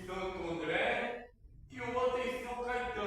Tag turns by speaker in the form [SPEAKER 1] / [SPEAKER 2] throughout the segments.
[SPEAKER 1] Santo André e o outro em São Caetano.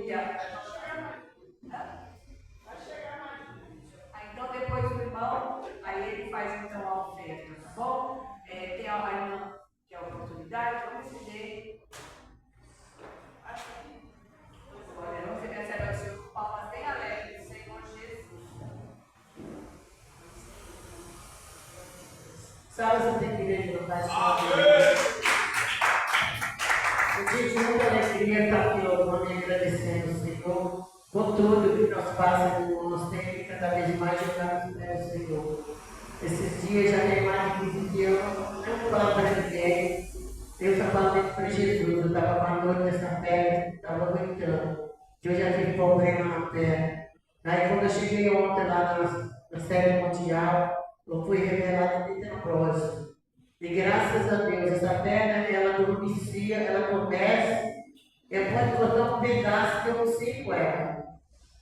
[SPEAKER 1] Aleluia. Então, depois o irmão, aí ele faz então a oferta, tá bom? Tem a irmã que é a oportunidade, vamos receber. Olha, você recebe o seu palmas bem alegres, Senhor Jesus.
[SPEAKER 2] Sabe, você tem que ver no Pai Eu tive muita alegria estar aqui louvando e agradecendo o Senhor por tudo que nós passamos, irmãos. Tem que cada vez mais jogar no pé do Senhor. Esses dias já tem mais de 15 dias, eu não falo para ninguém. Eu estava falando para Jesus, eu estava com a dor nessa perna, estava aguentando. Eu já tive problema na perna. Aí quando eu cheguei ontem lá na série mundial, eu fui revelado de tenebrosa. E graças a Deus, essa perna, ela adormecia, ela começa, eu pode botar um pedaço que eu não sinto ela.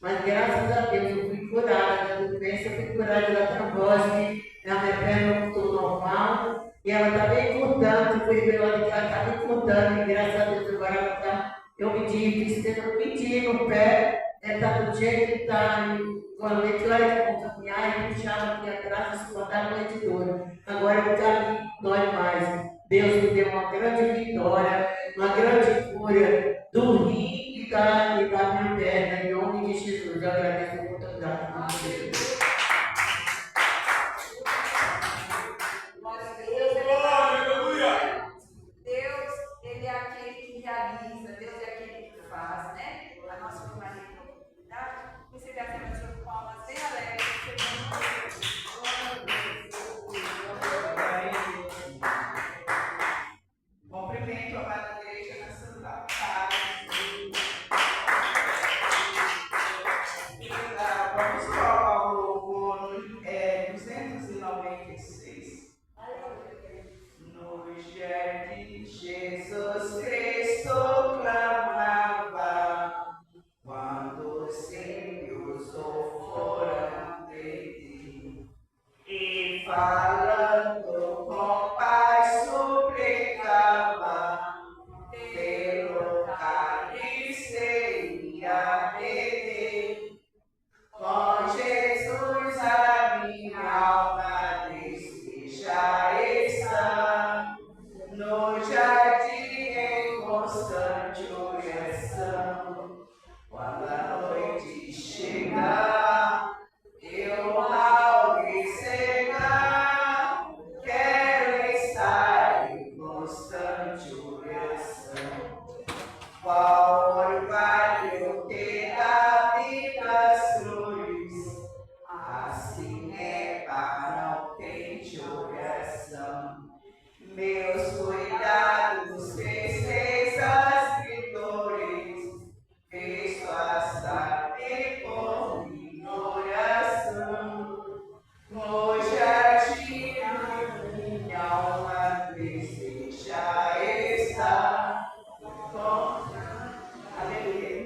[SPEAKER 2] Mas graças a Deus eu fui curada da doença, eu fui curada da trombose, a minha perna voltou normal, e ela está bem cortando, fui revelada que ela está bem cortando, e graças a Deus agora ela está, eu medi no pé, está do jeito que está, quando a gente olha com caminhar e puxava aqui atrás, suportava a noite toda. Agora o caminho dói mais. Deus me deu uma grande vitória, uma grande cura do rim e da minha perna, em nome de Jesus. Eu agradeço a oportunidade.
[SPEAKER 1] Deus, Ele é aquele que realiza, Deus é aquele que faz, né? A nossa irmã tem oportunidade. Você vai ter as suas palmas bem alegres.
[SPEAKER 3] Cumprimento a amada igreja na Santa Paz. Vamos falar o louvor 296. No jardim Jesus Cristo clamava, quando os símbios foram de ti, e falando com paz suplicava, pelo cálice ia beber. Com Jesus a minha alma diz já está no jardim em constante oração. Quando a noite chegar, eu ao me cegar, quero estar em constante oração. Qual orvalho que da vida cruz, assim é para o de oração. Meus cuidados, tristezas e dores, fez passar-me por ignoração. No jardim minha alma deseja estar. Aleluia.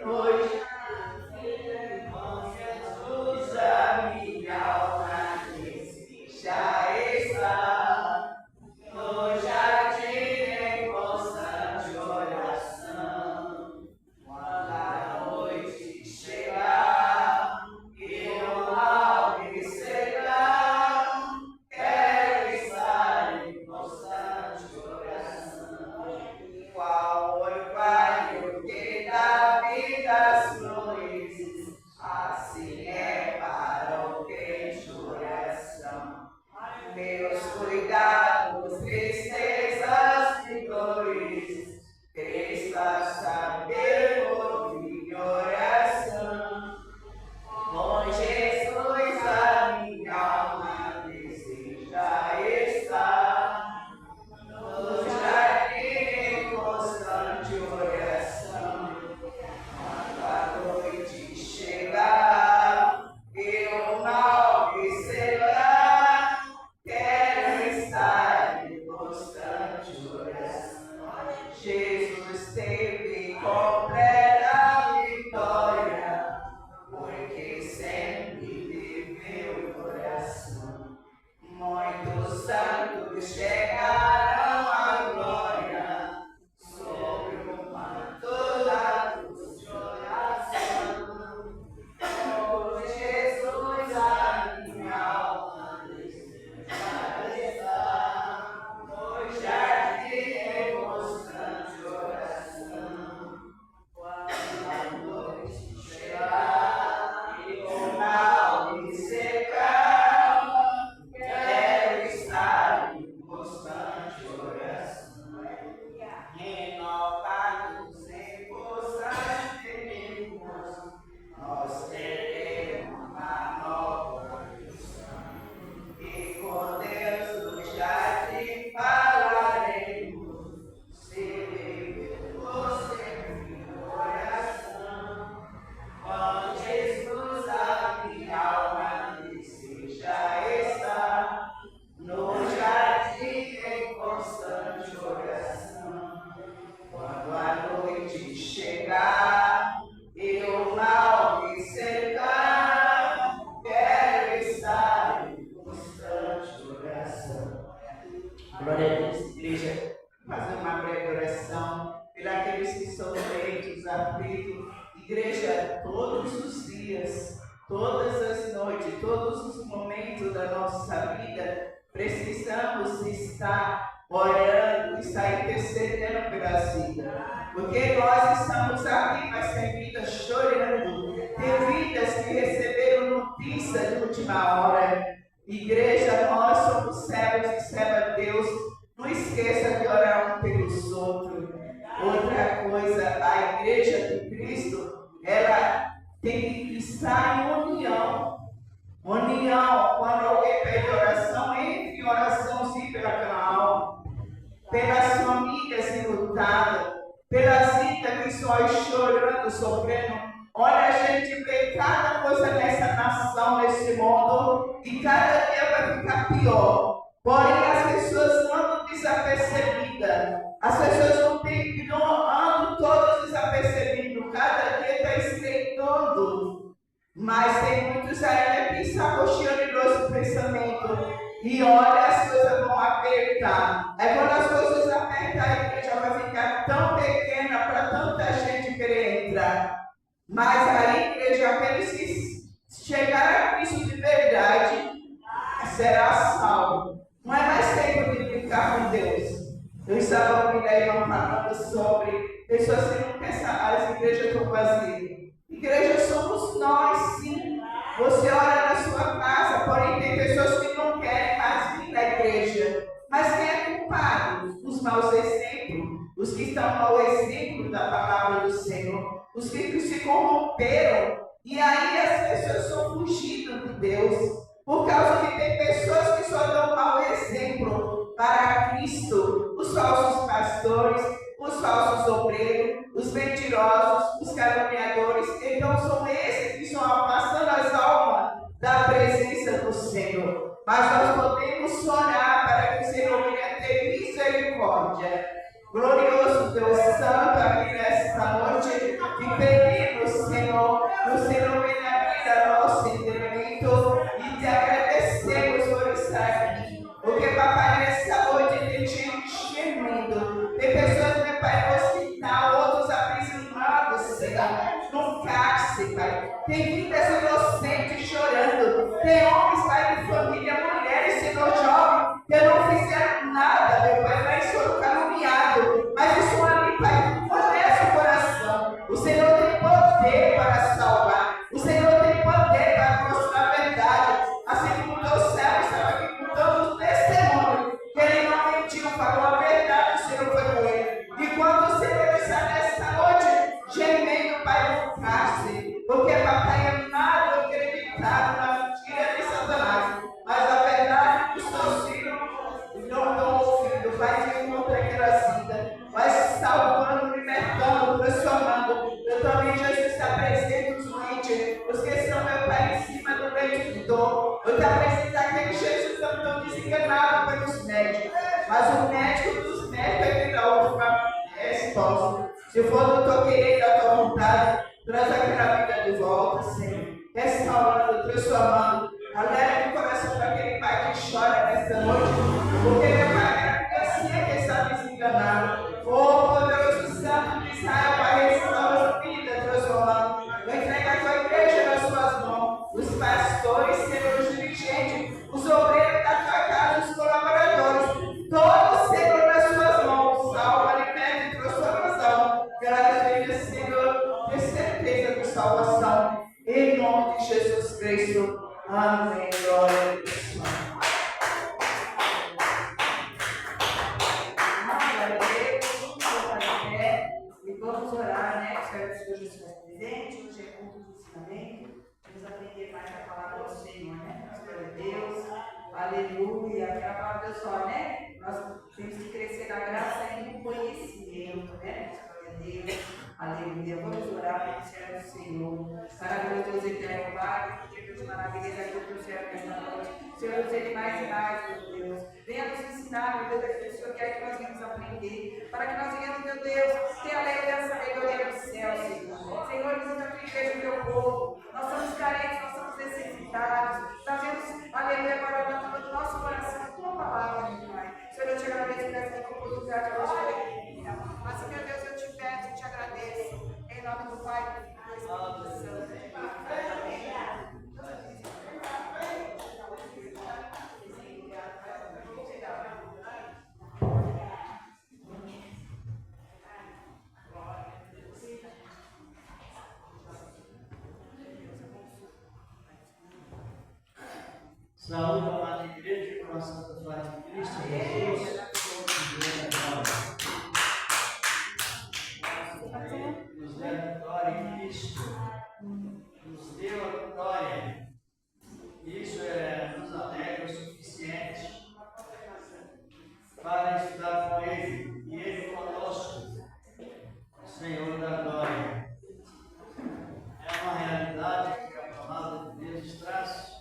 [SPEAKER 3] aflitos. Igreja, todos os dias, todas as noites, todos os momentos da nossa vida, precisamos estar orando, estar intercedendo pelas vidas. Porque nós estamos aqui, mas tem vidas chorando, tem vidas que receberam notícia de última hora. Igreja, nós somos servos e servas de Deus. Não esqueça de orar um pelos outros. Outra coisa, a igreja de Cristo, ela tem que estar em união. União, quando alguém pede oração, entre em oração sim pelaquela alma, pelas famílias enlutadas, pelas vidas que estão chorando, sofrendo. Olha, a gente vê cada coisa nessa nação, nesse mundo, e cada dia vai ficar pior. Porém, as pessoas não andam desapercebidas. As pessoas não andam todas desapercebidas. Cada dia está estreitando. Mas tem muitos ainda que estão cocheando em nosso pensamento. E olha, as coisas vão apertar. Aí quando as coisas apertar, a igreja vai ficar tão pequena para tanta gente querer entrar. Mas a igreja, aqueles que chegaram a Cristo de verdade, será salvo. Não é mais tempo de brincar com Deus. Eu estava ouvindo a irmã falando sobre pessoas que não querem saber, as igrejas estão vazias. Igreja somos nós, sim. Você ora na sua casa, porém tem pessoas que não querem mais vir na igreja. Mas quem é culpado? Os maus exemplos. Os que estão mau exemplo da palavra do Senhor. Os que se corromperam. E aí as pessoas estão fugindo de Deus. Por causa que tem pessoas que só dão mau exemplo para Cristo. Os falsos pastores, os falsos obreiros, os mentirosos, os caluniadores. Então são esses que estão afastando as almas da presença do Senhor. Mas nós podemos orar para que o Senhor venha ter misericórdia. Glorioso Deus Santo, aqui nesta noite, que pedimos, Senhor, que o Senhor venha abrir o nosso entendimento e te agradecemos por estar aqui. Porque, papai, nesta noite tem gente gemendo. Tem pessoas, meu pai, no hospital, outros aprisionados, Senhor, no cárcere, Pai. Tem vidas inocentes chorando. Tem homens, Pai, de família, mulheres, Senhor, jovens, que não fizeram nada, meu Pai, mas foram caluniados. Mas isso ali, Pai, fortalece o coração. O Senhor tem poder para salvar. O Senhor tem poder para mostrar a verdade. Assim como o teu servo estava aqui com todos os testemunhos, que ele não mentiu, falou a verdade, o Senhor foi com ele. E quando o Senhor está nesta noite, gemendo, Pai, no cárcere, porque, papai, é nada acreditado na mentira de Satanás. Mas a verdade que os teus filhos não estão ouvindo, Pai, que encontra aquela vida, vai salvando, libertando, transformando. Eu também, Jesus, está presente nos doentes, os que estão, meu Pai, em cima do leito de dor. Eu estou presente aqueles Jesus não estão desenganados pelos médicos, mas o médico dos médicos é que dá a última resposta. Se for do teu querer, da tua vontade, traz aquela vida de volta, Senhor, restaurando, transformando. Alegra o coração daquele pai que chora nesta noite, porque meu pai é a criancinha que está desenganado. Oh, poderoso Santo de Israel, Pai, restaura a vida, transformando. Eu entrego a tua igreja nas suas mãos, os pastores, Senhor, os dirigentes, os obreiros da tua casa, os colaboradores, todos, Senhor, nas suas mãos. Salva, liberta e transformação. Graças, Senhor, ter certeza de salvação. Em nome de Jesus Cristo. Amém. Glória a Deus.
[SPEAKER 1] E vamos orar, né? Espero que hoje esteja presente, hoje é culto do ensinamento. Vamos aprender mais a palavra do Senhor, né? Glória a Deus. Aleluia. A palavra de Deus só, né? Nós temos que crescer na graça e no conhecimento, né? Glória a Deus. Aleluia. Vamos orar para o servo do Senhor. Maravilhoso Deus eterno, Pai, que Deus maravilhoso aqui para o servo nesta noite. Senhor, nos ele mais e mais, meu Deus. Venha nos ensinar, meu Deus, aquilo que o Senhor quer que nós venhamos aprender. Para que nós venhamos, meu Deus, ter a lei da sabedoria do céu, Senhor. Senhor, visita a tua igreja, o teu povo. Nós somos carentes, nós somos necessitados. Trazemos, aleluia, agora do nosso coração a tua palavra, meu Pai. Senhor, eu te agradeço por essa oportunidade hoje. Assim, meu Deus, eu te peço, eu te agradeço. Em
[SPEAKER 4] Saúde, amada igreja, com a Santa Paz de Cristo Jesus. Nos deu a vitória em Cristo. Nos deu a vitória. Isso nos alegra o suficiente para estar com Ele e Ele conosco, Senhor da glória. É uma realidade que a palavra de Deus traz.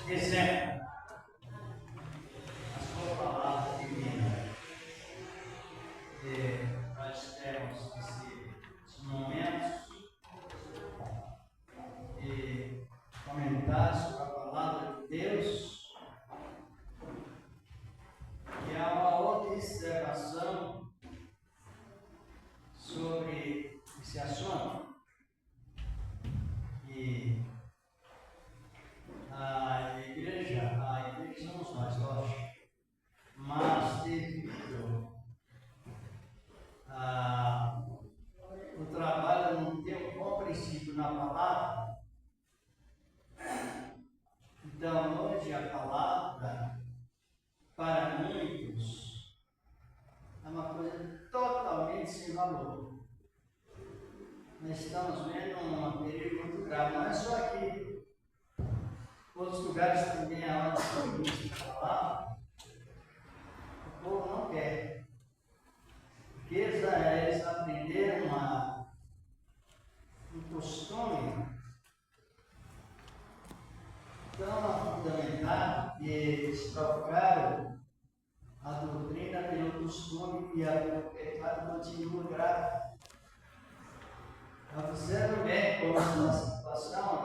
[SPEAKER 4] Exemplo, a sua palavra divina. E nós temos esses momentos de comentar sobre a palavra de Deus, e há uma outra observação sobre esse assunto. E a igreja somos nós, lógico, mas devido o trabalho não ter um bom princípio na palavra, então hoje a palavra, para muitos, é uma coisa totalmente sem valor. Nós estamos vendo um perigo muito grave, não é só aqui. Outros lugares também há hora de falar, o povo não quer. Porque eles aprenderam um costume tão fundamental que eles trocaram a doutrina pelo costume e o pecado continua grave. Observe bem como a situação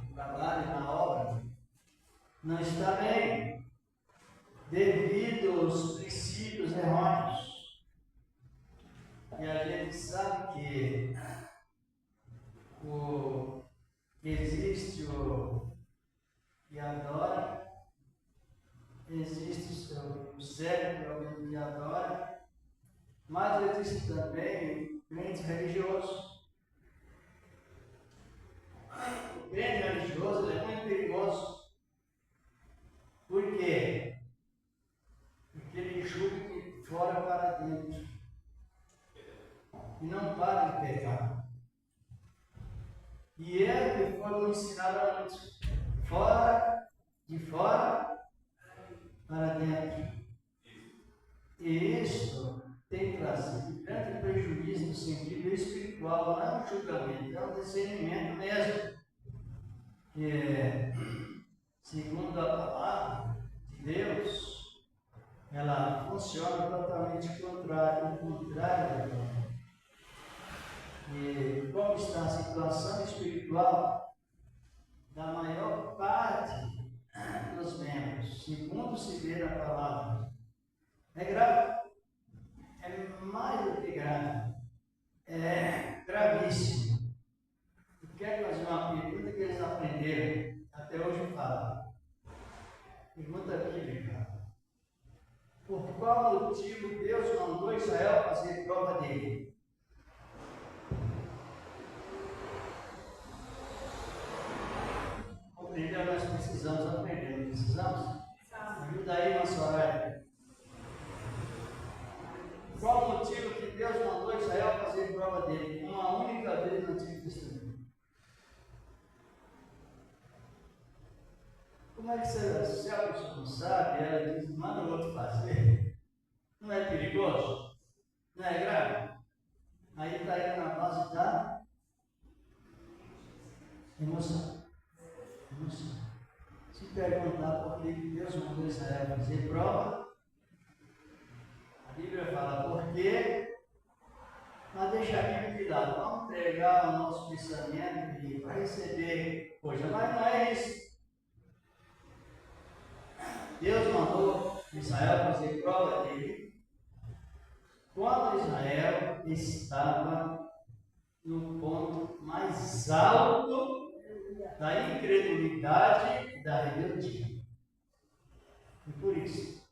[SPEAKER 4] no trabalho e na obra não está bem, devido aos princípios errôneos. E a gente sabe que existe o que adora, existe o cérebro que adora, mas existe também o crente religioso. O crente religioso é muito perigoso. Por quê? Porque ele julga de fora para dentro e não para de pecar. E ele foi ensinado antes, de fora para dentro. E isso tem trazido grande prejuízo no sentido espiritual, não é um julgamento, é um discernimento mesmo. Segundo a palavra de Deus, ela funciona totalmente contrário da palavra. E como está a situação espiritual da maior parte dos membros, segundo se vê na palavra, é grave, é mais do que grave, é gravíssimo. Eu quero fazer uma pergunta que eles aprenderam, até hoje falam. Pergunta bíblica. Por qual motivo Deus mandou Israel fazer prova dele? Compreendeu? Nós precisamos aprender, não precisamos? Ajuda aí, nossa Soraya. Qual o motivo que Deus mandou Israel fazer prova dele? Uma única vez no Antigo Testamento. Como é que se a pessoa não sabe, ela diz, manda o outro fazer? Não é perigoso? Não é grave? Aí está indo na base da emoção. Se perguntar por que Deus mandou Israel fazer prova, a Bíblia fala por quê, mas deixa a Bíblia de lado. Vamos entregar o nosso pensamento para receber coisa, mas não é isso. Deus mandou Israel fazer prova dele quando Israel estava no ponto mais alto da incredulidade e da rebeldia. E por isso,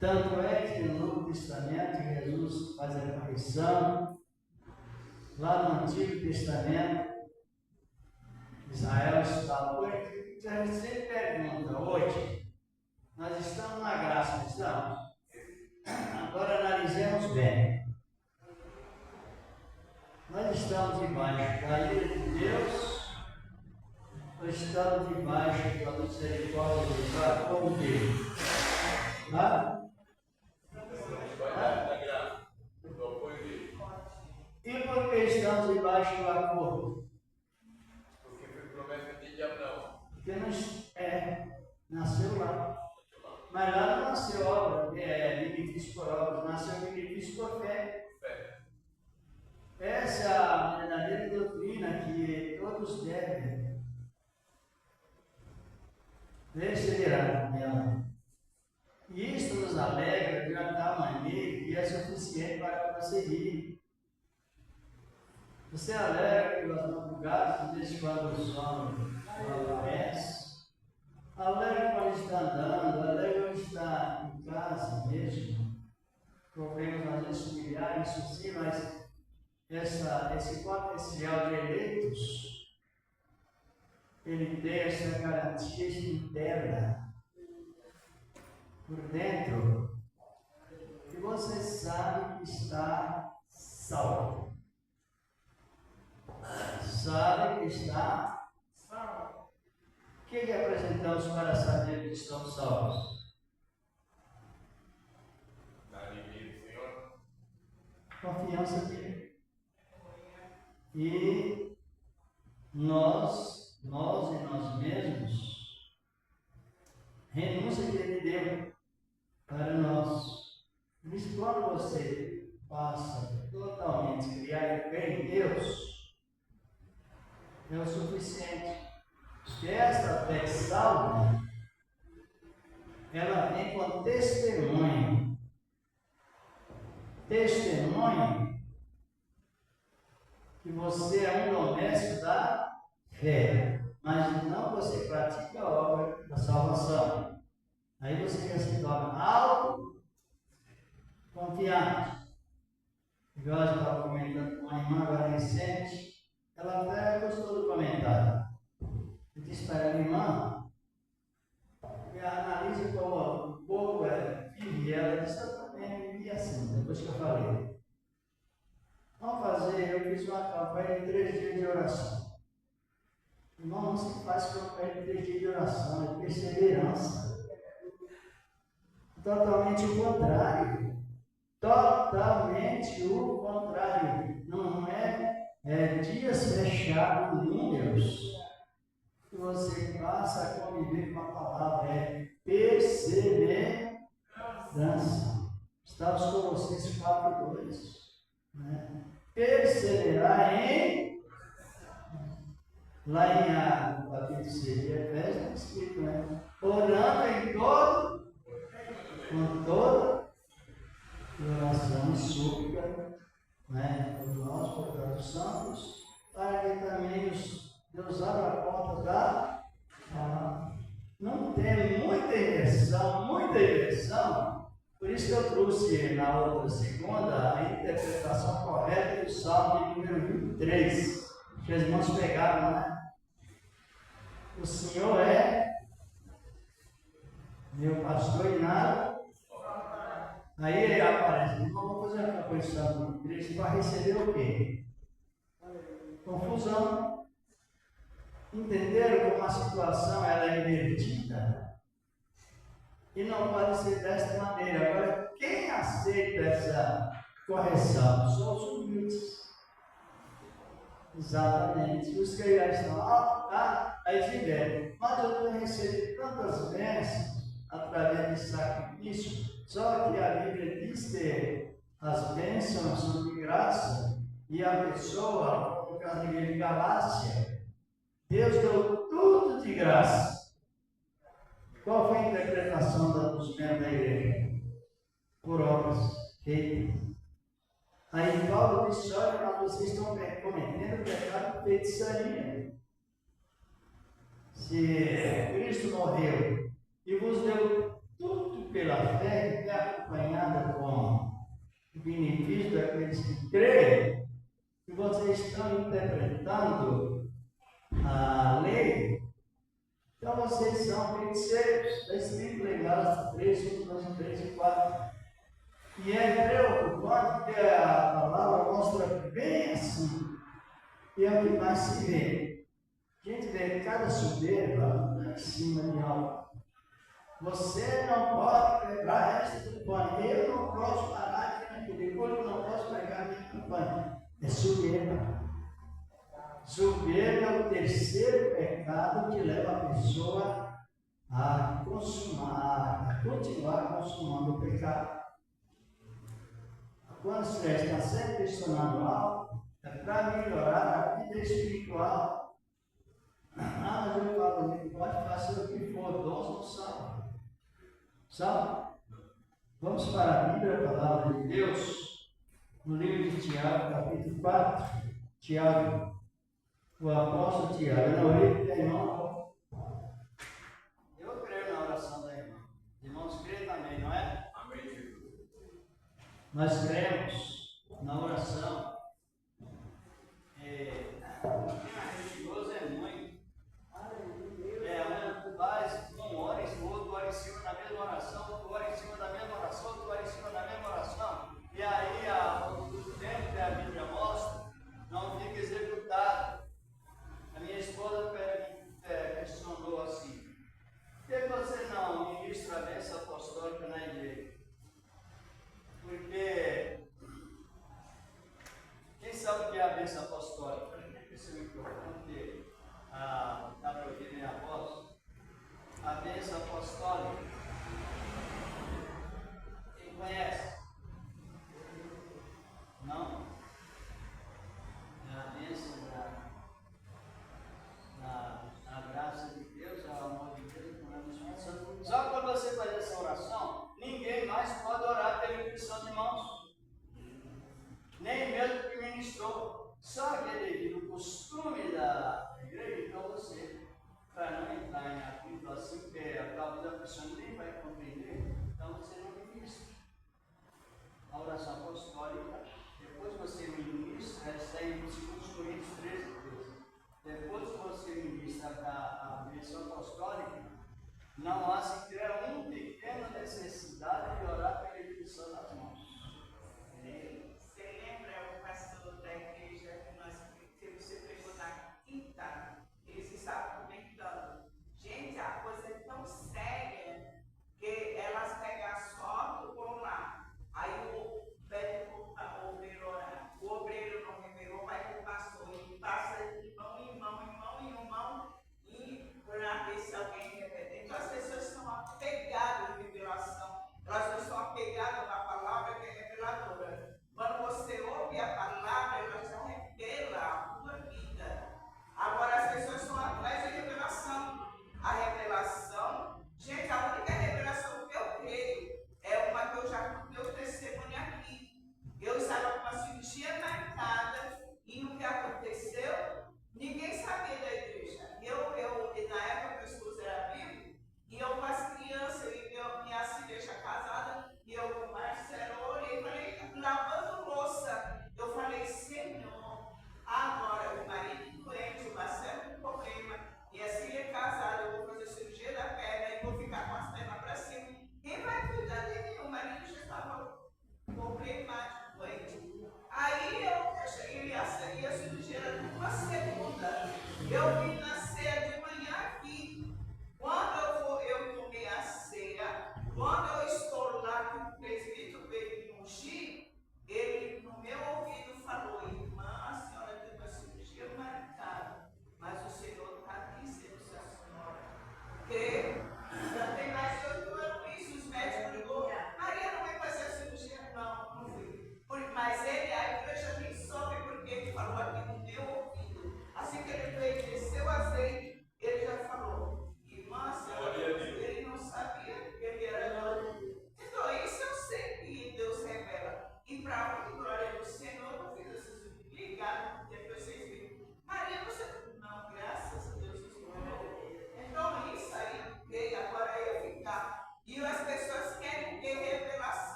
[SPEAKER 4] tanto é que no Novo Testamento Jesus faz a aparição lá no Antigo Testamento, Israel estava. A gente sempre pergunta, hoje, nós estamos na graça, não estamos? Agora analisemos bem. Nós estamos debaixo da ira de Deus, ou estamos debaixo da misericórdia de Deus, como Deus? Tá? E por que estamos debaixo do acordo?
[SPEAKER 5] Porque foi promessa de Abraão.
[SPEAKER 4] Porque nasceu lá. Mas lá não nasceu obra, benefício por obra, nasceu benefício por fé. Essa é a verdadeira doutrina que todos devem perseverar nela. E isso nos alegra de uma tal maneira que é suficiente para prosseguir. Você alegra pelas madrugadas, desde quando o sono aparece. Alegra quando está andando, alegra quando está em casa mesmo. Problemas às vezes familiares, isso sim, mas esse potencial de eleitos, ele tem essa garantia interna por dentro, que você sabe que está salvo. Sabe que está salvo. O que apresentamos para saber que estamos salvos?
[SPEAKER 5] Na alegria do Senhor.
[SPEAKER 4] Confiança nele. E nós e nós mesmos, renúncia que ele deu para nós. Por isso, quando você passa totalmente a criar bem em Deus, é o suficiente. Porque essa fé salva, ela vem com testemunho. Testemunho que você é um doméstico da fé, mas não você pratica a obra da salvação. Aí você já se torna autoconfiante. Igual eu estava comentando com uma irmã agora recente, ela até gostou do comentário. Eu disse para ela, irmã, analisa como o povo vive, e ela disse, eu também vivi assim, depois que eu falei. Vamos fazer, eu fiz uma campanha de 3 dias de oração. Irmão, não se faz campanha de 3 dias de oração, é perseverança. Totalmente o contrário. Totalmente o contrário. Não é dias fechados, números, que você passa a conviver com a palavra, é perseverança. Está os Colossenses 4:2. Né? Perseverar em. Lá em capítulo 6 de Efésios, está escrito, né? Orando em todo, com toda oração e súplica, né? Por nós, por todos os santos, para que também Deus abra a porta da palavra. Não tem muita inversão. Por isso que eu trouxe na outra segunda a interpretação correta do Salmo de número 23, que os irmãos pegaram, né? O Senhor é meu pastor e nada. Aí ele aparece, irmão, vou fazer uma composição de 23 para receber o quê? Confusão. Entenderam como a situação ela é invertida? E não pode ser desta maneira. Agora, quem aceita essa correção? São os humildes. Exatamente. Os que já estão aí tiveram. Mas eu tenho recebido tantas bênçãos através desse sacrifício. Só que a Bíblia diz que as bênçãos são de graça. E a pessoa, no caso da igreja de Galácia, Deus deu tudo de graça. Qual foi a interpretação dos membros da igreja? Por obras feitas. Aí Paulo disse, olha, mas vocês estão cometendo o pecado de feitiçaria. Se Cristo morreu e vos deu tudo pela fé, que é acompanhada com o benefício daqueles que creem, e vocês estão interpretando a lei, então vocês são feiticeiros. Está escrito em Gálatas 3, 1, 2, 3 e 4. E é preocupante que a palavra mostra bem assim, e é o que mais se vê. A gente vê cada soberba em cima de algo. Você não pode quebrar esta campanha. Eu não posso parar aqui naquele corpo, eu não posso pegar minha campanha. É soberba. Soberba é o terceiro pecado que leva a pessoa a consumar, a continuar consumando o pecado. Quando você está sempre questionando algo, é para melhorar a vida espiritual. Mas eu falo, pode fazer o que for, dons não salvam. Salva? Vamos para a Bíblia, a palavra de Deus, no livro de Tiago, capítulo 4. Tiago, o apóstolo Tiago, eu não orei para irmão. Eu creio na oração da irmã. Irmãos creem também, não é?
[SPEAKER 5] Amém, Jesus.
[SPEAKER 4] Nós cremos na oração. Religioso é muito. Mas um ora em outro, ora em cima da mesma oração, outro ora em cima da mesma oração, outro ora em cima da mesma oração. E aí o tempo que a Bíblia mostra não fica executado. A minha esposa questionou assim: por que você não ministra a bênção apostólica na igreja? Porque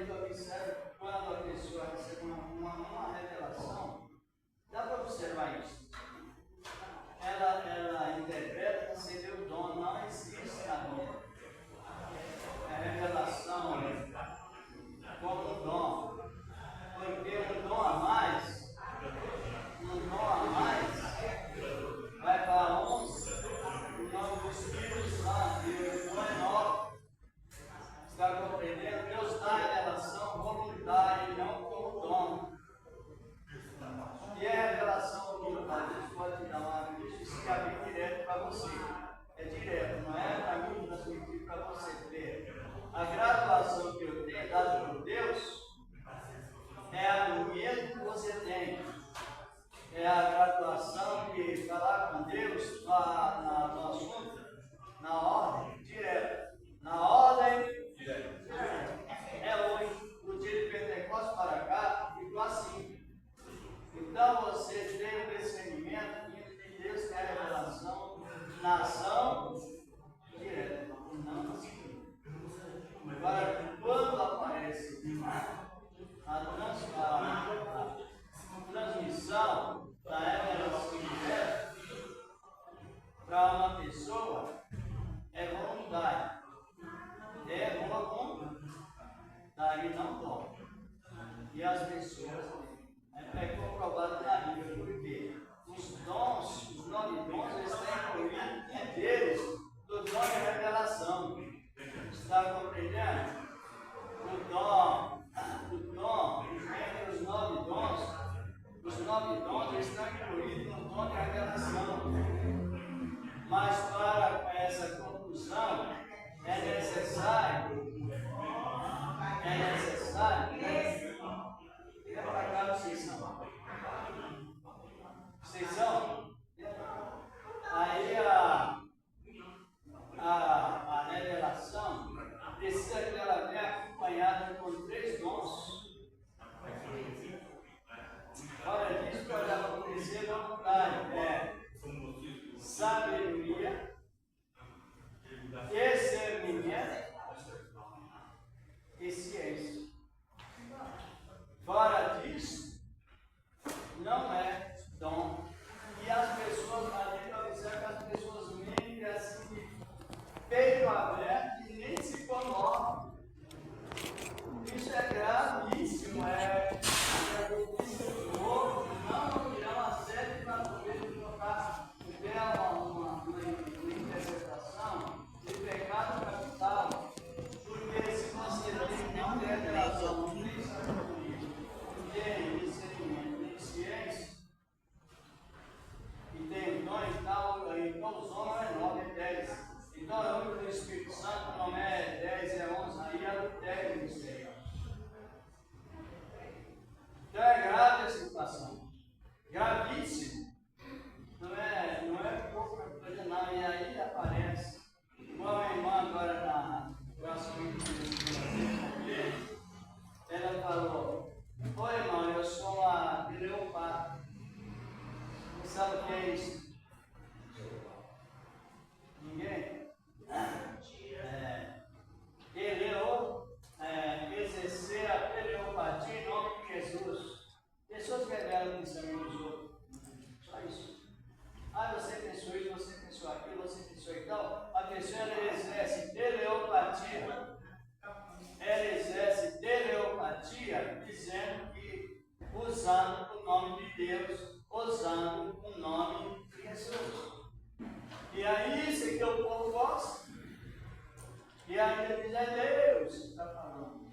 [SPEAKER 4] gente observa quando a pessoa recebe uma revelação, dá para observar isso. Ela interpreta, recebeu o dom, não existe na Bíblia. A revelação como um dom. Porque um dom a mais vai para uns, o nome do Espírito Santo, e o dom é novo. Está compreendendo? Deus dá a revelação voluntária e não como dom. E a revelação voluntária, Deus pode dar uma aviso e se abrir direto para você. É direto, não é para mim transmitir para você ver. A graduação que eu tenho dada por Deus é a do medo que você tem. É a graduação de falar com Deus no assunto, na ordem direta. Na ordem direta. É hoje, do dia de Pentecostes para cá, ficou assim. Então você tem o discernimento de Deus que é a revelação na ação direta, não na segunda. Agora, quando aparece a transmissão da revelação direta para uma pessoa, é voluntário. É voluntário e não dom. E as pessoas é comprovado na Bíblia, porque os dons, os 9 dons, eles estão incluídos em deles do dom de revelação. Está compreendendo? O dom, os 9 dons, eles estão incluídos no dom de revelação. Mas para essa conclusão, é necessário. Vira para cá, vocês são. Aí a revelação precisa que ela venha acompanhada com 3 dons. Fora disso, pode acontecer voluntário. Sabedoria, discernimento e ciência. Fora disso, não é dom. E as pessoas, a gente observa que as pessoas mentem assim, de peito aberto e nem se comovam. Isso é gravíssimo, é difícil do povo, não tirar uma série de natureza de colocar uma interpretação de pecado capital. Porque se você não tem revelação, não tem sabedoria, não tem discernimento, nem ciência, e tem o dom e tal, então os homens é 9, é 10. Então é o único do Espírito Santo, não é 10, é 11, aí é o 10 ministério. Então é grave a situação. Gravíssimo. Não é pouca coisa não. E aí aparece, igual a irmã agora na próxima igreja, ela falou, oi irmão, eu sou uma Cleopatra. Você sabe o que é isso? Ninguém? Exercer a teleopatia em nome de Jesus. Pessoas que revelam o pensamento dos outros. Só isso. Você pensou isso, você pensou aquilo, você pensou e tal. A pessoa ela exerce teleopatia. Ela exerce teleopatia dizendo que usando o nome de Deus, usando o nome de Jesus. E aí, isso é que o povo gosta. E ainda diz, é Deus que está falando.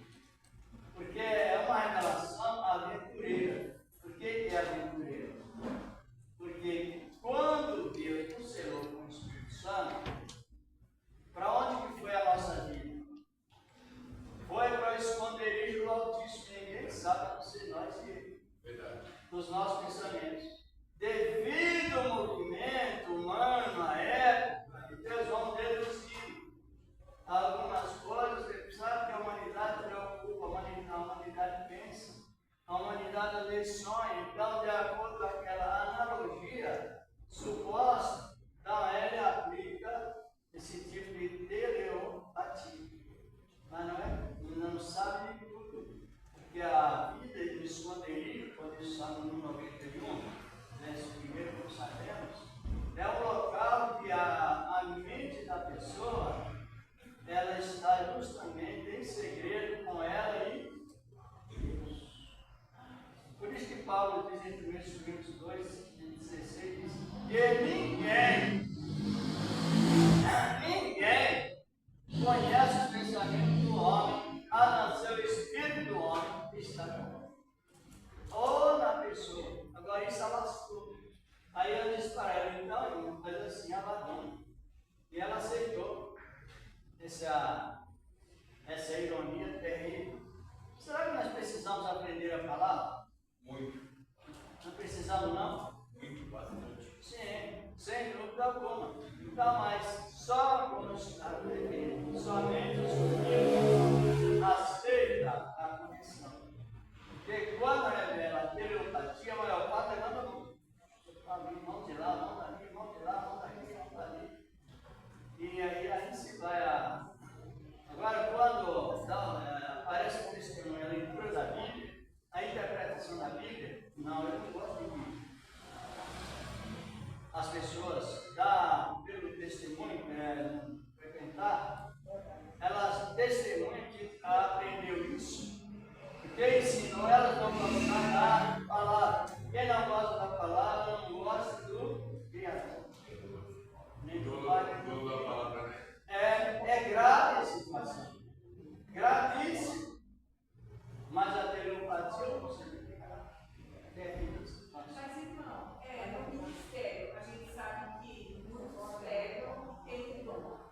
[SPEAKER 4] Porque é uma revelação aventureira. Por que é aventureira? Porque quando Deus nos selou com o Espírito Santo, para onde que foi a nossa vida? Foi para o esconderijo do Altíssimo. Ninguém sabe, a não ser nós e Ele. Verdade. Dos nossos pensamentos. Devido ao movimento humano, à época, Deus vão deduzir algumas coisas, você sabe que a humanidade preocupa, a humanidade pensa, a humanidade lê sonha, então de acordo com aquela analogia suposta, então ele aplica esse tipo de teleopatia. Mas não sabe de tudo. Paulo diz em 1 Coríntios 2, 16, diz que ninguém conhece o pensamento do homem, a não ser o espírito do homem que está com ele. Ou na pessoa. Agora isso ela lascou. Aí eu disse para ela, então, irmão, faz assim, abadão. E ela aceitou essa ironia terrível. Será que nós precisamos aprender a falar?
[SPEAKER 5] Muito.
[SPEAKER 4] Não precisamos, não?
[SPEAKER 5] Muito, bastante.
[SPEAKER 4] Sim, sem dúvida alguma. Então, mas só como está devendo, somente os judeus aceita a condição. Porque quando revela a telepatia, a maior parte é manda mão de lá, mão dali, mão de lá, mão daqui, mão dali. E aí se vai a. Agora, quando aparece como testemunho a leitura da Bíblia, a interpretação da Bíblia, não, eu não gosto de Bíblia. As pessoas, pelo testemunho, frequentar, elas testemunham que aprendeu isso. E quem ensinou, elas não gostam da palavra. Quem não gosta da palavra, não gosta do Criador. Nem do Pai, nem do Filho. É grave a situação. Gravíssimo. Mas a telepatia eu não sei o que é terrível.
[SPEAKER 1] Mas, irmão, no ministério, a gente sabe que muitos pregam em dom,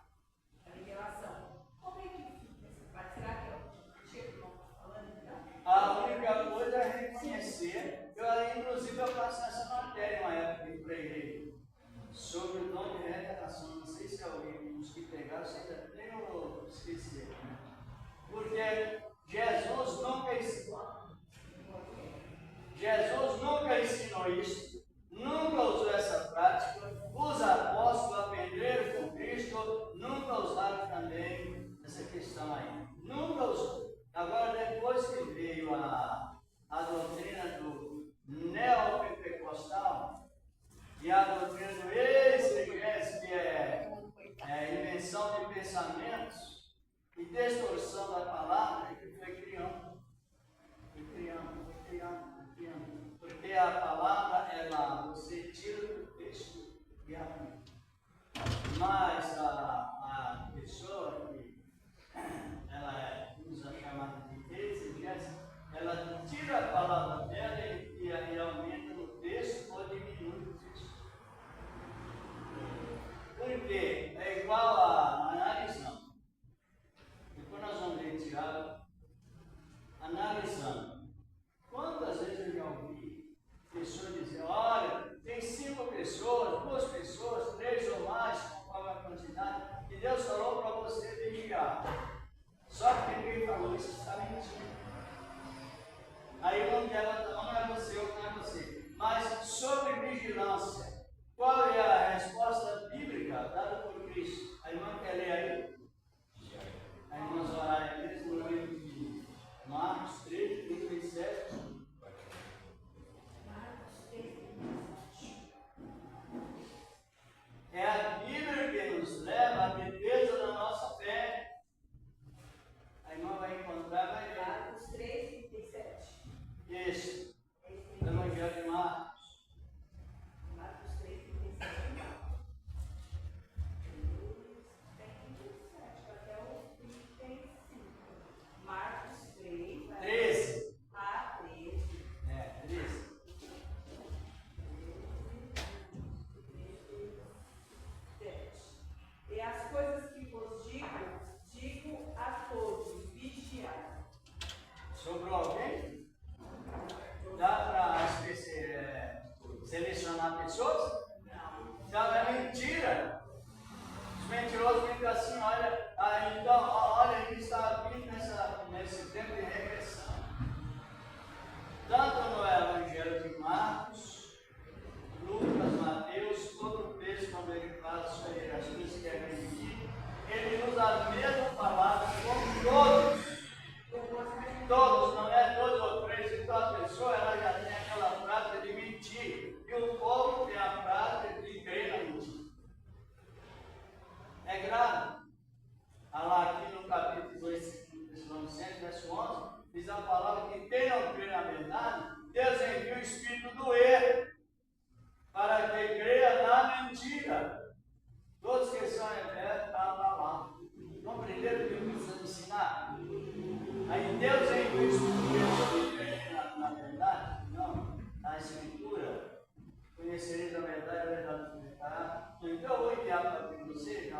[SPEAKER 1] a revelação. Como é que fica essa parte? Será que é o que o irmão está falando, então?
[SPEAKER 4] A única coisa é reconhecer. Inclusive, eu passei essa matéria uma época que preguei sobre o dom de revelação. Não sei se alguém, os que pegaram, se ainda tem ou esqueceram. Porque Jesus nunca ensinou. Jesus nunca ensinou isso, nunca usou essa prática. Os apóstolos aprenderam com Cristo, nunca usaram também essa questão aí. Nunca usou. Agora, depois que veio a doutrina do neopentecostal e a doutrina do exegese, que é invenção de pensamentos e distorção da palavra, que foi criando. Porque a palavra, você tira do texto e aplica. Mas a pessoa que ela usa a chamada de exegese, ela tira a palavra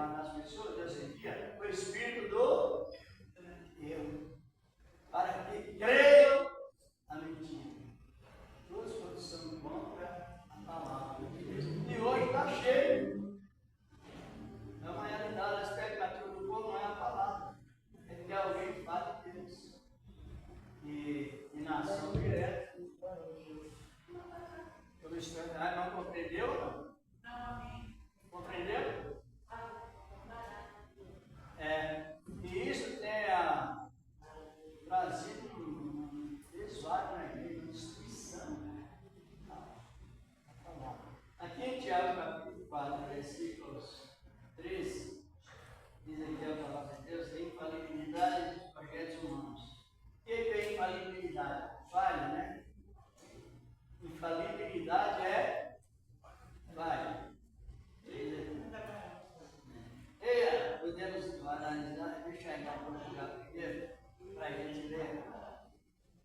[SPEAKER 4] nas pessoas, Deus envia o Espírito do eu, para que creiam a mentira. Todos quando são contra a palavra de Deus. E hoje está cheio. É uma realidade, a expectativa do povo não é a palavra, é que alguém fale de Deus. E na ação direta, todo instante, não compreendeu ou não? Compreendeu? E isso tem trazido um desvio na igreja, uma destruição. Aqui em Tiago, capítulo 4, versículos 13, diz aqui a palavra de Deus: tem infalibilidade dos projetos humanos. O que é infalibilidade? Falha, né? Infalibilidade é falha. Podemos analisar, deixa eu ir para o lugar primeiro, para a gente ler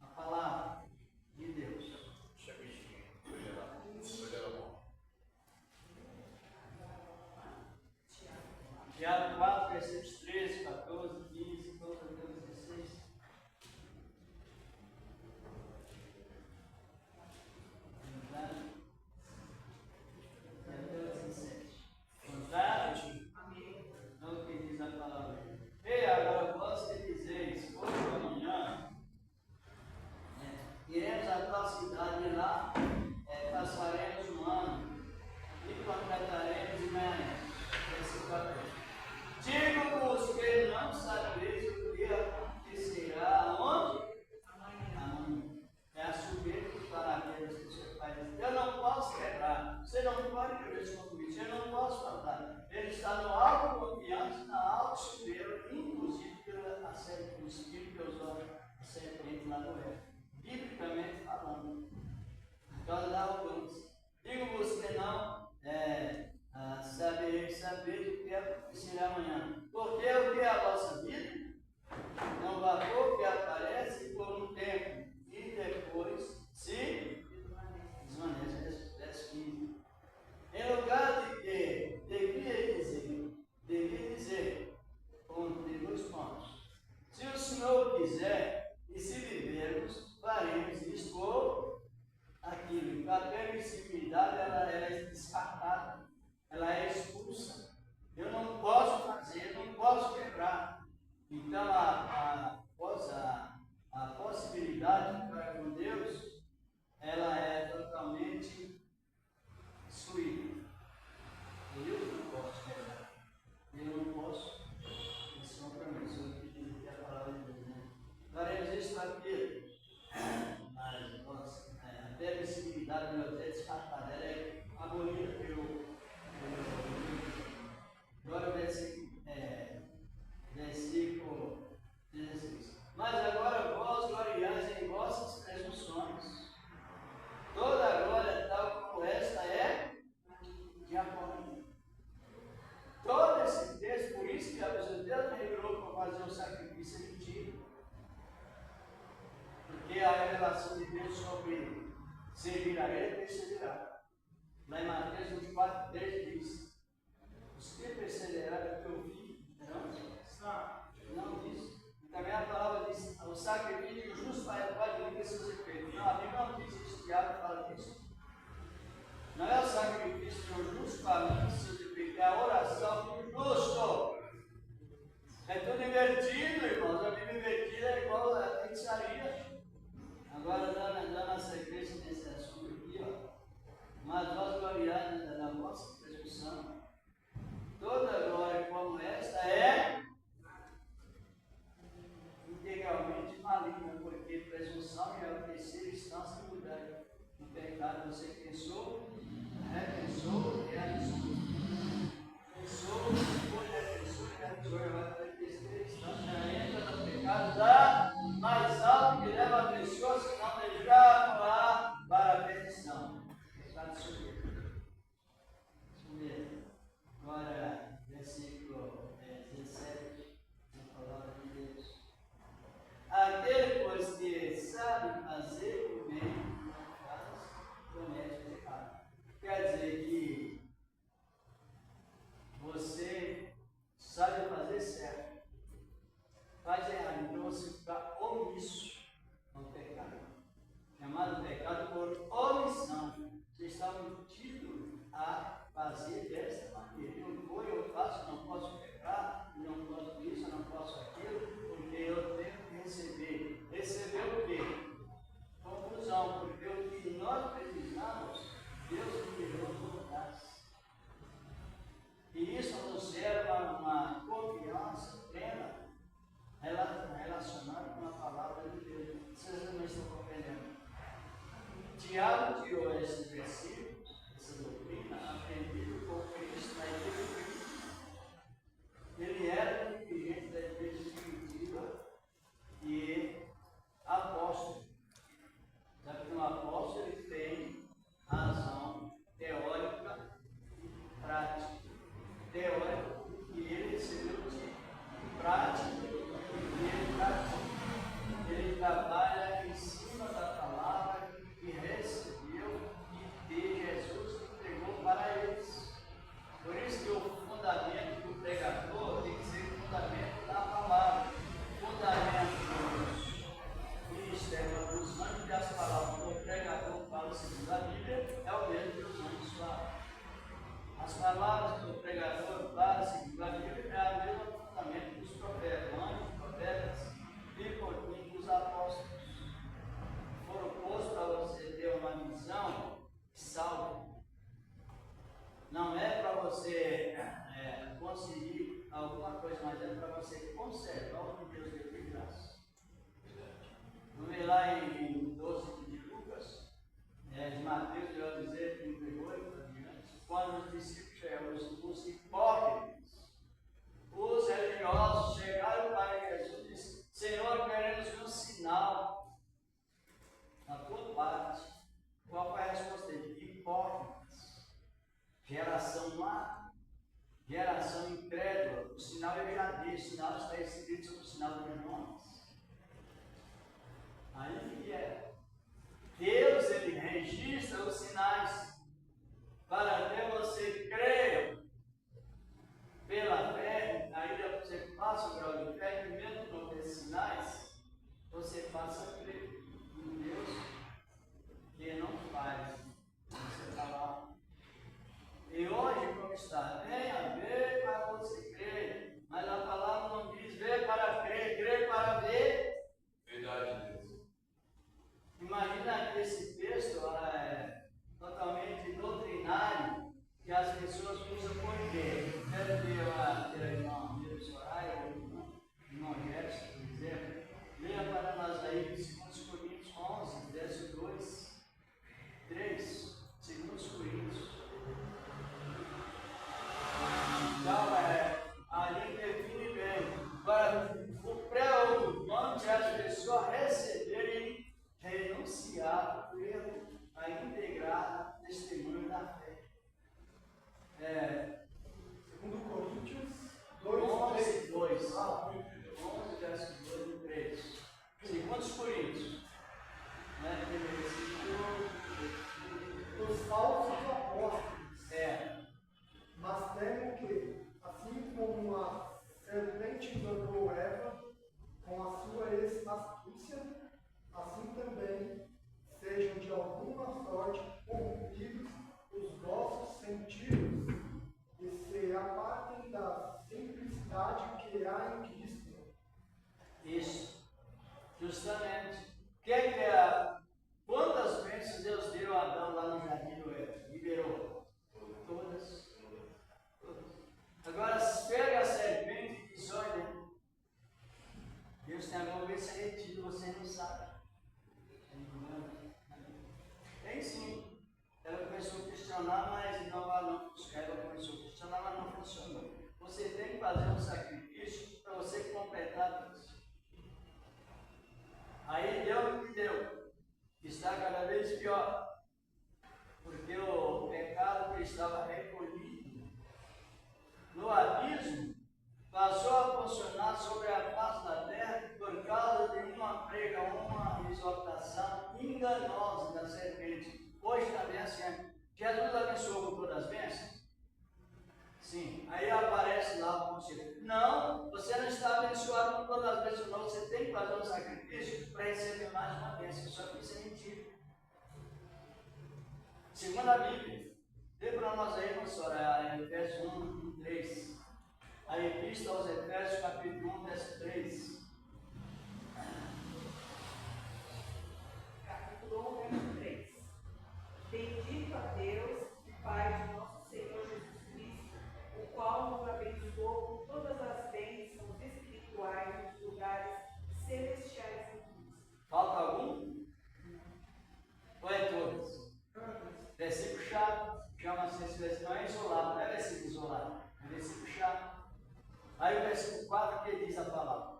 [SPEAKER 4] a palavra de Deus. Tiago 4, versículos 13, 14, 15, todos até os 16. Contrário? Não o que diz a palavra. Ei, agora vós que dizeis, hoje ou amanhã, iremos à tua cidade e lá passaremos um ano e contrataremos e ganharemos. Digo-vos que não sabeis o que acontecerá aonde? Amanhã. É a soberba para aqueles que seu pai diz: eu não posso quebrar, você não pode quebrar esse convite, eu não posso faltar. Ele está no alto confiança, na alta soberba, inclusive pela serpente, o espírito que usou a serpente lá no Éden, biblicamente falando. Então dá alcance. Digo-vos que não saber o que acontecerá amanhã. Porque o que é a vossa vida? É um vapor que aparece por um tempo e depois se desvanece. Verso 15. Em lugar de que devia dizer, tem 2 pontos. Se o Senhor quiser, e se vivermos, faremos isto ou aquilo. Então, a permissibilidade ela é descartada, ela é expulsa. Eu não posso fazer, não posso quebrar. Então, a possibilidade para com Deus, ela é totalmente excluída. Eu não posso quebrar. Eu não posso. Esse compromisso, eu pedi que a palavra de Deus, né? Faremos isso para quê? Mas a permissibilidade do meu Deus é descartada, ela é abolida pelo agora o versículo 16. Mas agora vós gloriais em vossas presunções. Toda glória tal como esta é de Apolíneo. Todo esse texto, por isso que a pessoa de Deus me revelou para fazer o sacrifício é mentira. Porque a revelação de Deus sobre servir a Ele perseverar. Lá em Mateus 24, 3 diz: os que perseveraram que eu vi, não diz. E também a palavra diz: o sacrifício do justo pode nunca seus efeitos. Não, a Bíblia não diz isso, Tiago fala disso. Não é o sacrifício do justo para nunca seus efeitos, é a oração do justo. É tudo invertido, irmãos. A Bíblia invertida é igual a feitiçaria. Agora, dando a sequência nesse assunto aqui, mas vós gloriais na vossa presunção. Toda glória como esta é integralmente maligna, porque presunção é a terceira instância do pecado. Você pensou, repensou, realizou. os anjos e as palavras do pregador fala segundo a Bíblia, é o mesmo que os anjos falam. As palavras do pregador fala segundo a Bíblia, é a mesma fundamento dos profetas, anjos, profetas e por fim dos apóstolos. Foram postos para você ter uma visão salva. Não é para você conseguir alguma coisa, mas é para você conservar o que Deus deu de graça. Vamos ver lá em 12 de Lucas, de Mateus, eu vou dizer 38 adiante, quando os discípulos, os hipócritas, os religiosos chegaram para Jesus e disseram: Senhor, queremos ver um sinal na tua parte. Qual foi a resposta dele? Hipócritas, geração má, geração incrédula. O sinal eu já disse, o sinal está escrito sobre o sinal dos nomes. Aí que é. Deus, ele registra os sinais para que você creia pela fé. Aí você passa o grau de fé, e mesmo não ter sinais, você passa a crer em Deus, que não faz. Você está lá. E hoje, como está? Venha ver para você crer. Mas a palavra não diz ver para crer, crer para ver.
[SPEAKER 5] Verdade, Deus.
[SPEAKER 4] Imagina que esse texto é totalmente doutrinário, que as pessoas usam por quê? Quero ver a irmã Soraya, ou irmão Gerson, por exemplo. Leia para nós aí 2 Coríntios 11, verso 2, 3, 2 Coríntios. Então, ali define bem. Para o pré-ocupante é as pessoas receberem, renunciar pelo a integrar testemunho da fé.
[SPEAKER 6] 2 Coríntios
[SPEAKER 4] 11, 2.
[SPEAKER 6] 2.
[SPEAKER 4] 11, verso 2 e 3. 2 Coríntios.
[SPEAKER 6] Os falsos apóstolos. Mas temo que, assim como a serpente enganou Eva com a sua astúcia, assim também sejam de alguma sorte corrompidos os vossos sentidos e se apartem da simplicidade que há em Cristo.
[SPEAKER 4] Isso. Justamente. Que é quantas bênçãos Deus deu a Adão lá no jardim do Éden? Liberou? Todas. Agora, pega a serpente e diz: olha, Deus tem alguma vez retido, você não sabe. Tem sim. Ela começou a questionar, mas não. Ela começou a questionar, mas não funcionou. Você tem que fazer um sacrifício para você completar isso. Aí deu o que deu. Está cada vez pior. Porque o pecado que estava recolhido no abismo passou a funcionar sobre a face da terra por causa de uma prega, uma exortação enganosa da serpente. Hoje também é assim. Jesus abençoou com todas as bênçãos? Sim. Aí aparece lá o conselho: não, você não está abençoado com todas as bênçãos, não. Você tem que fazer um sacrifício para receber mais uma bênção. Só que isso é mentira. Segundo a Bíblia, dê para nós aí, vamos orar em Efésios 1, 3. A Epístola aos Efésios, capítulo 1, verso 3.
[SPEAKER 1] Capítulo 1, verso 3. Bendito a Deus e Pai de nosso Senhor Jesus Cristo, o qual nos abençoou com todas as bênçãos espirituais nos lugares celestiais em Cristo.
[SPEAKER 4] Falta algum? Ou é todos? Versículo chave, chama-se esse versículo, não é isolado, não é versículo isolado, é versículo chave. Aí o versículo 4 que diz a palavra: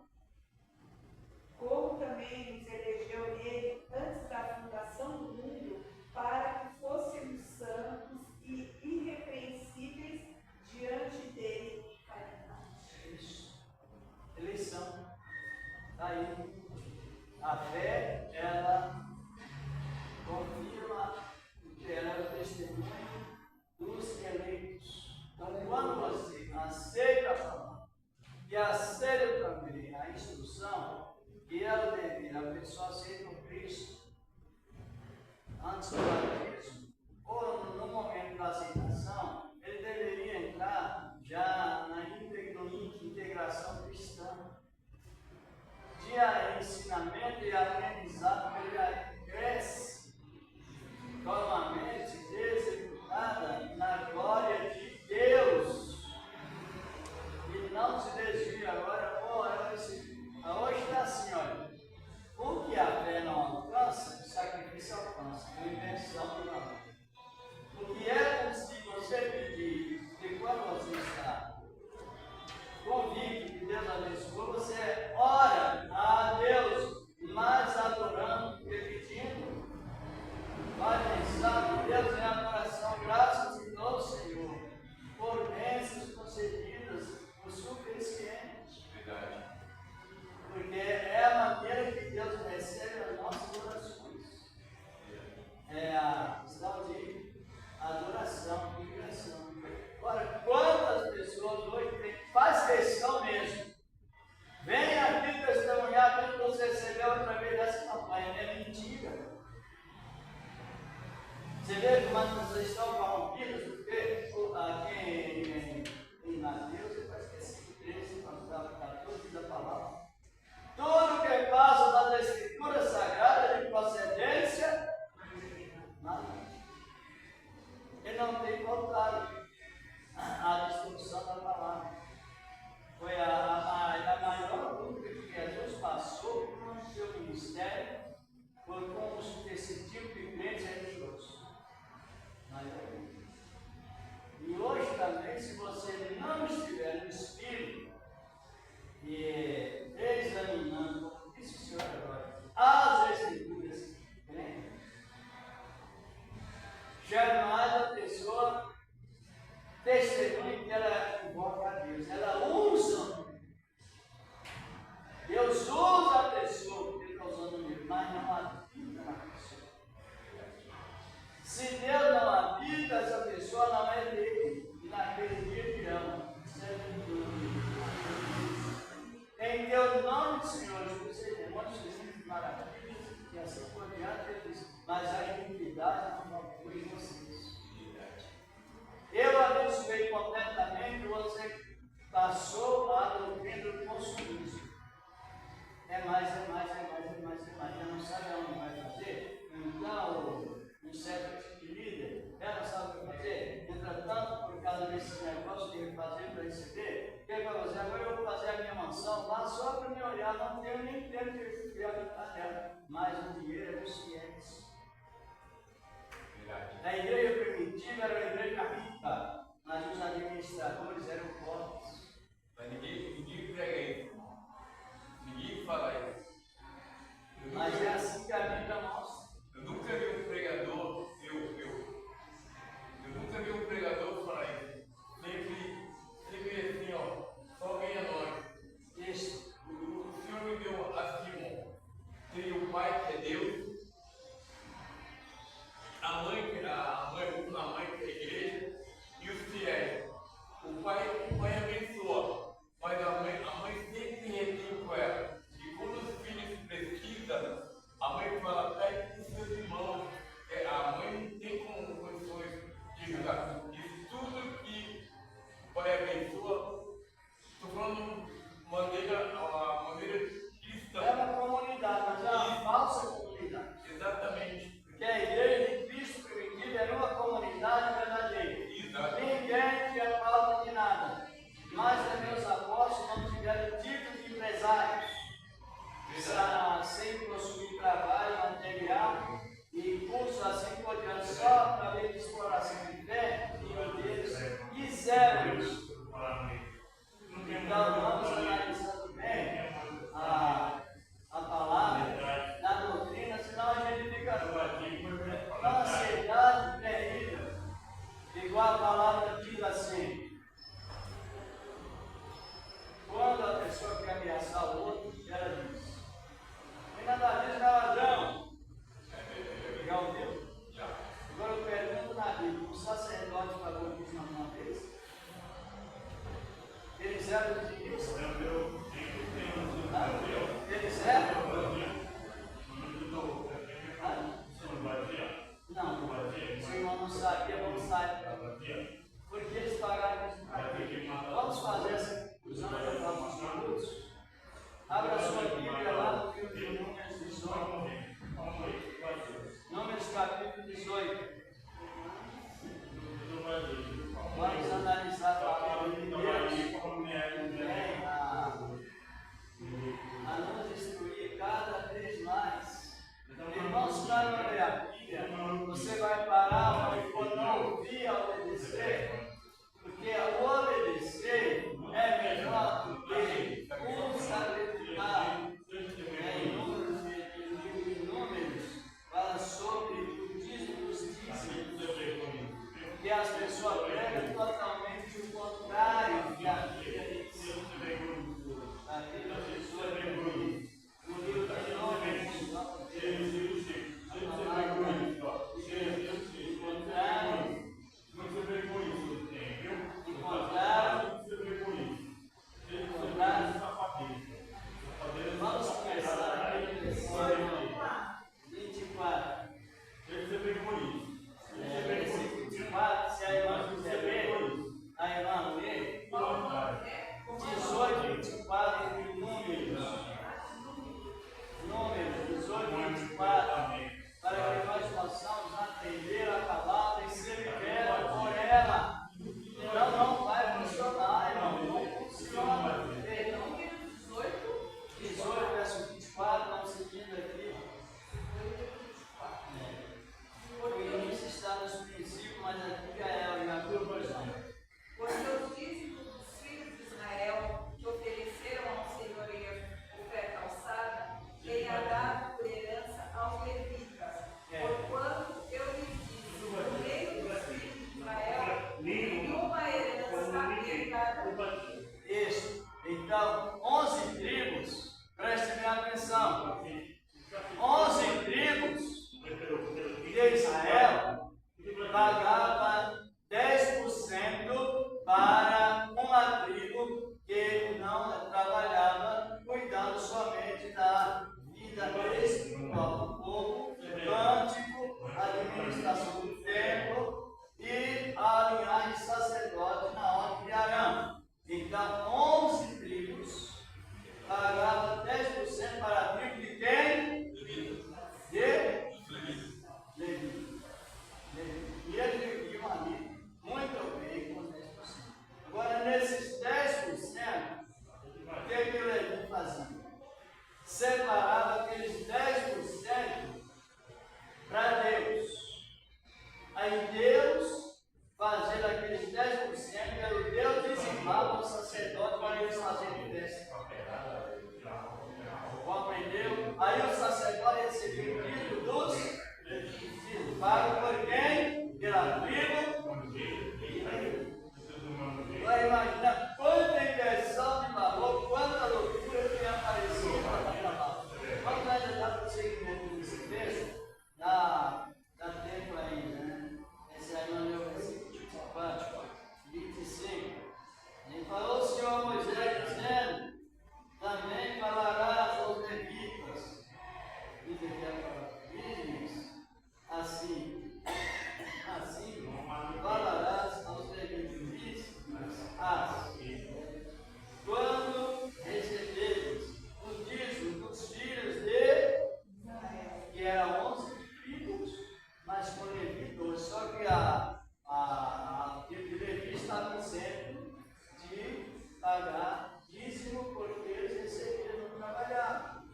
[SPEAKER 4] aprendizado, porque ele cresce com uma mente executada na glória de Deus. E não se desvia agora, hoje está assim, olha. O que a fé não alcança, o sacrifício alcança, a invenção não. O que é como se você pedir, que quando você está convicto que Deus abençoou, você ora a Deus, mais adorando que pedindo. Vai pensar que Deus é adoração, graças ao Senhor, por bênçãos concedidas, por suficientes.
[SPEAKER 5] Verdade.
[SPEAKER 4] Porque é a maneira que Deus recebe as nossas orações. É a questão de adoração, de ligação. Agora, quantas pessoas hoje faz questão mesmo? Vem aqui testemunhar quando você recebeu outra vez essa campanha, é mentira. Você vê como as pessoas estão corrompidas, porque aqui em Mateus, parece que é 5:13, quando estava 14, diz a palavra. Tudo que passa das Escrituras Sagradas de procedência, nada. Ele não tem voltado à discussão da palavra. Foi a maior luta que Jesus passou no seu ministério, foi com esse tipo de crente religioso. E hoje também, se você não estiver no Espírito, e examinando, como disse o Senhor agora, as Escrituras, jamais a pessoa testemunha que ela invoca a Deus, ela usa. Deus usa a pessoa porque ele está usando o livro, mas não habita na pessoa. Se Deus não habita, essa pessoa não é dele, e naquele dia ele ama. Em teu nome, Senhor, você demonstra maravilhas e assim por diante, ele diz, mas a iniquidade não foi em vocês. Eu abençoei completamente, você passou a doutrina do consumismo. É mais, já não sabe aonde vai fazer. Então, um certo tipo de líder, ela não sabe o que fazer. Entretanto, por causa desses negócios que ele fazer para receber, o que ele vai fazer? Agora eu vou fazer a minha mansão lá só para me olhar, não tenho nem tempo de habitar nela. Mas o dinheiro é dos fiéis. A igreja primitiva era uma igreja rica, mas os administradores eram pobres.
[SPEAKER 5] Mas ninguém prega isso. Ninguém fala isso.
[SPEAKER 4] Mas é assim que a Bíblia mostra.
[SPEAKER 5] Eu nunca vi um pregador, eu nunca vi um pregador falar isso. Sempre assim, ó, só ganha nós.
[SPEAKER 4] Isso.
[SPEAKER 5] O Senhor me deu assim, ó, tem o Pai que é Deus, a mãe
[SPEAKER 4] mas com Levi 12. Só que a tribo de Levi estava isento de pagar dízimo porque eles recebiam no trabalhar.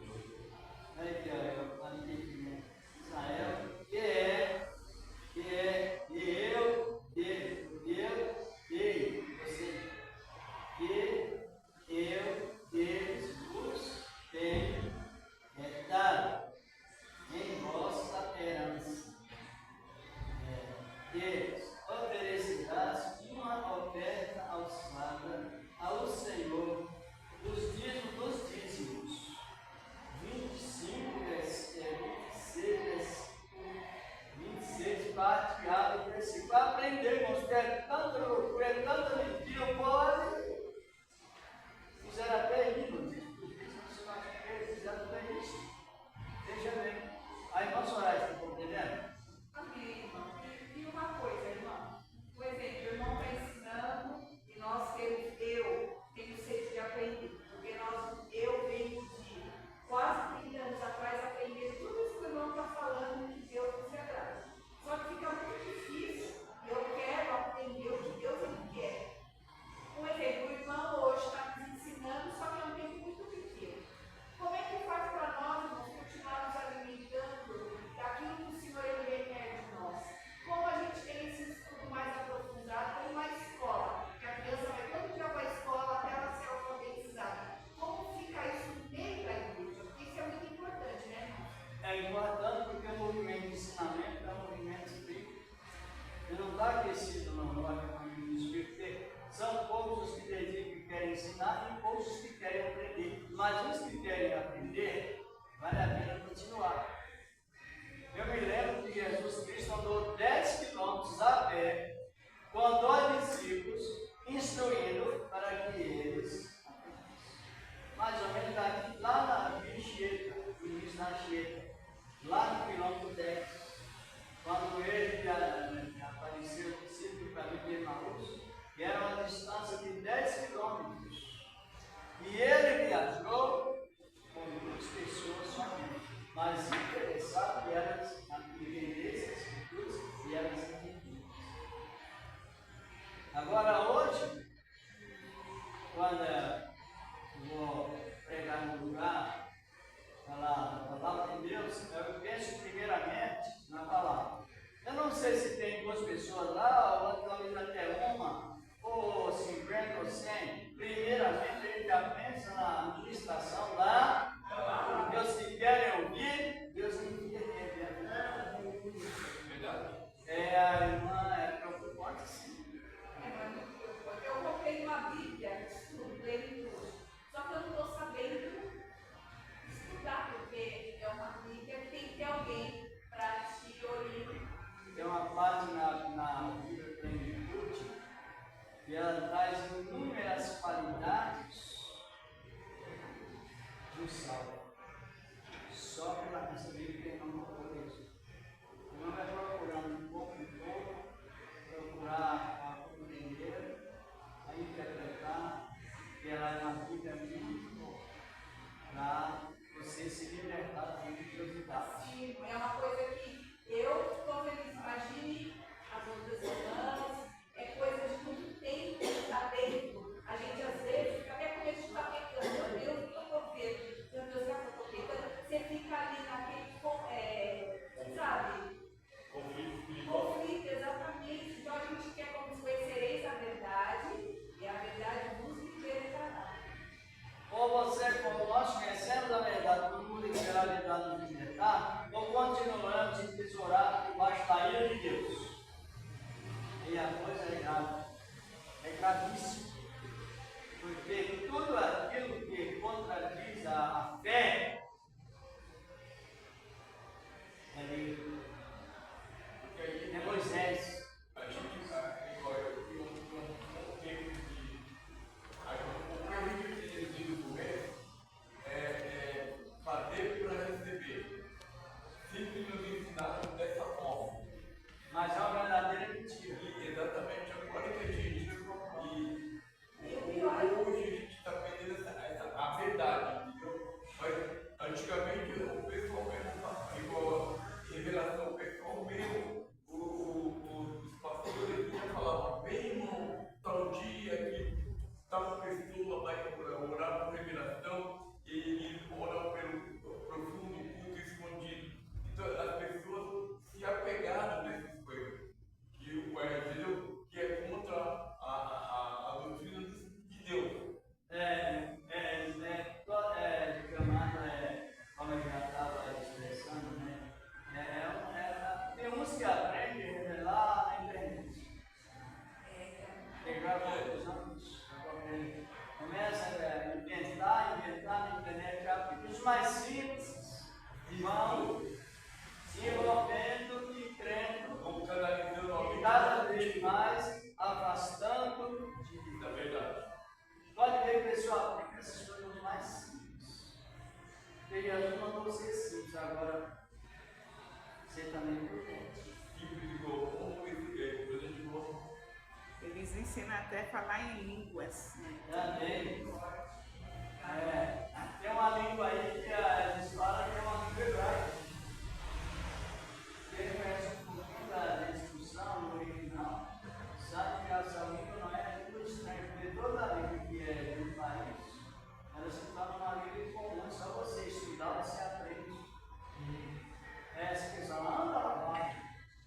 [SPEAKER 4] Aí que é o entendimento de Israel, que é eu dei, ou seja, que eu deles vos tenho dado em vossa herança. Deles oferecerás uma oferta alçada ao Senhor dos dízimos dos dízimos. 26, parte A do versículo. Aprender, irmãos, que é tanta loucura, é tanta mentira, pode. Fizeram até isso, fizeram até isso. Veja bem. Aí, irmã Soraya, está compreendendo?
[SPEAKER 1] Amém, irmão. E uma coisa, irmão. Por exemplo, o irmão está ensinando e nós temos, eu tenho sede de aprender. Porque eu venho de quase 30 anos atrás aprender tudo isso que o irmão está falando que Deus nos agrada. Só que fica muito difícil. Eu quero aprender o que Deus quer. Por exemplo, o irmão hoje está nos ensinando, só que é um tempo muito pequeno. Como é que faz para nós, irmãos, continuar nos alimentando daquilo que o Senhor ele requer de nós? Como a gente tem esse estudo mais aprofundado, como uma escola, que a criança vai todo dia para a escola até ela ser alfabetizada. Como fica isso no meio da igreja? Porque isso é muito importante, né, irmão?
[SPEAKER 4] É importante porque o movimento de ensinamento é um movimento espírita. Ele não está aquecido no caminho do Espírito, porque são poucos os que dedicam e querem ensinar e poucos os que querem aprender. Mas os que querem aprender, vale a pena continuar. Eu me lembro que Jesus Cristo andou 10 quilômetros a pé com 2 discípulos, instruindo para que eles, mais ou menos daqui, lá na Anchieta, no início da Anchieta, lá no quilômetro 10, quando ele apareceu o discípulo para viver de Emaús, que era uma distância de 10 quilômetros. E ele viajou com 2 pessoas somente, mas interessado que elas entendessem as escrituras e elas entendiam. Agora hoje, quando eu vou pregar no lugar, falar a palavra de Deus, eu penso primeiramente na palavra. Eu não sei se tem 2 pessoas lá, ou talvez até uma, ou 50 ou 100. Primeiramente, ele já pensa na administração lá. Deus que querem ouvir, Deus envia quem
[SPEAKER 5] Verdade?
[SPEAKER 4] a irmã é preocupante, sim.
[SPEAKER 1] Eu comprei uma Bíblia, estudo, leio tudo. Só que eu não estou sabendo estudar, porque é uma Bíblia que tem que ter alguém para te orientar.
[SPEAKER 4] Tem uma parte na Bíblia Plenitude que ela traz inúmeras qualidades do salvo. Só pela essa Bíblia não procura isso. Não vai procurando um pouco, procurar a compreender, a interpretar, que ela é uma Bíblia muito boa para você se libertar da religiosidade.
[SPEAKER 1] Sim, é uma coisa que eu estou feliz. Imagine as outras irmãs, é coisa de muito tempo lá dentro. A gente às vezes fica até com medo de estar pecando. Meu Deus, o que eu estou vendo? Meu Deus, será que eu estou pecando? Você fica ali naquele, sabe? Conflito, exatamente. Então a gente quer como conhecereis a verdade e a verdade vos libertará.
[SPEAKER 4] Ou você, como nós conhecemos a verdade, todo mundo que a verdade nos libertar, ou continuamos entesourados debaixo da ira de Deus. E a coisa é grave, é gravíssimo. Porque tudo aquilo que contradiz a fé é livre.
[SPEAKER 5] Porque aí
[SPEAKER 4] É Moisés.
[SPEAKER 5] a gente, igual eu fui um tempo de. O que eu entendi do governo é fazer para receber. Sempre nos ensinaram dessa forma.
[SPEAKER 4] Mas é uma verdadeira mentira.
[SPEAKER 5] E exatamente agora que a gente. E hoje a gente está perdendo a verdade, entendeu? Mas antigamente o pessoal mesmo, igual a revelação, o pessoal mesmo
[SPEAKER 3] até falar em línguas.
[SPEAKER 4] Também. Tem uma língua aí que eles falam que é uma língua hebraica. Quem conhece um pouquinho da instrução no original, sabe que essa língua não é língua estranha, porque toda a língua que é de um país, ela se torna uma língua comum, só você estudar, você aprende. Essa questão,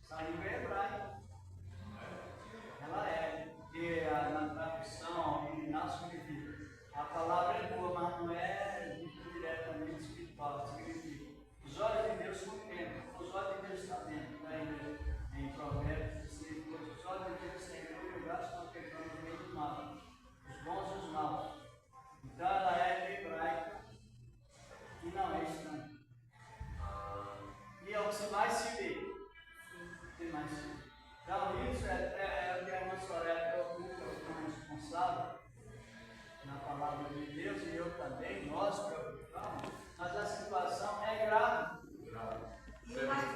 [SPEAKER 4] essa língua é hebraica. Ela é, porque na tradução original significa, a palavra é boa, mas não é diretamente espiritual, significa, os olhos de Deus contemplam, os olhos de Deus estão vendo, né? Em Provérbios, os olhos de Deus têm olho e o braço estão pegando no meio do mal, os bons e os maus. Então ela é hebraica e não é estranha. E é o que mais se vê. Tem mais se vê. Então isso é o que a irmã Soraya preocupa como responsável na palavra de Deus, e eu também, nós preocupamos